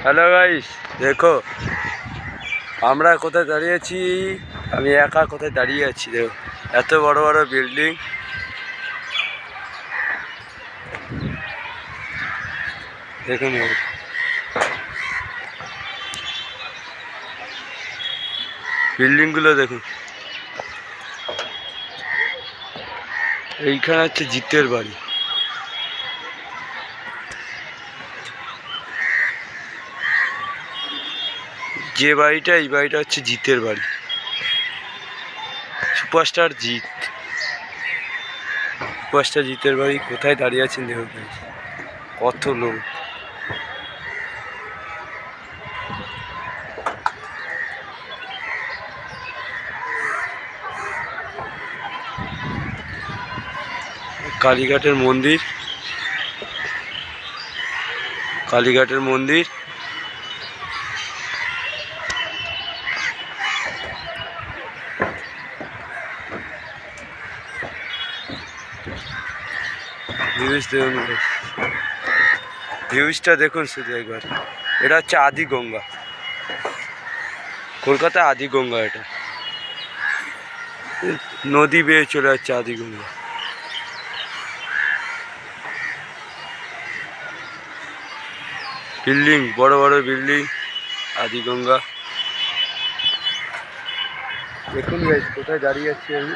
Hello guys, देखो আমরা কোথায় দাঁড়িয়ে আছি। আমি একা কোথায় দাঁড়িয়ে আছি। দেখো এত বড় বড় বিল্ডিং, দেখুন বিল্ডিংগুলো দেখুন। এইখানে হচ্ছে জিতের বাড়ি। যে বাড়িটা, এই বাড়িটা হচ্ছে জিতের বাড়ি। সুপারস্টার জিত, সুপারস্টার জিতের বাড়ি। কোথায় দাঁড়িয়ে আছেন দেখুন, কত লোক। কালীঘাটের মন্দির, কালীঘাটের মন্দির। ভিউজটা দেখুন শুধু একবার। এটা হচ্ছে আদি গঙ্গা, কলকাতা আদি গঙ্গা। এটা নদী বেয়ে চলে যাচ্ছে আদি গঙ্গা। বিল্ডিং, বড় বড় বিল্ডিং, আদি গঙ্গা। দেখুন গাইস, কোথায় দাঁড়িয়ে আছি আমি।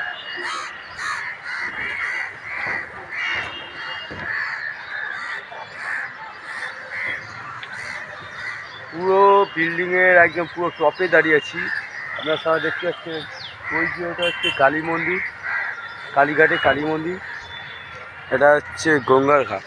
পুরো বিল্ডিং এর একদম পুরো টপে দাঁড়িয়ে আছি। আপনার সবাই দেখতে পাচ্ছেন ওই যে ওটা হচ্ছে কালী মন্দির, কালীঘাটে কালী মন্দির। এটা হচ্ছে গঙ্গার ঘাট।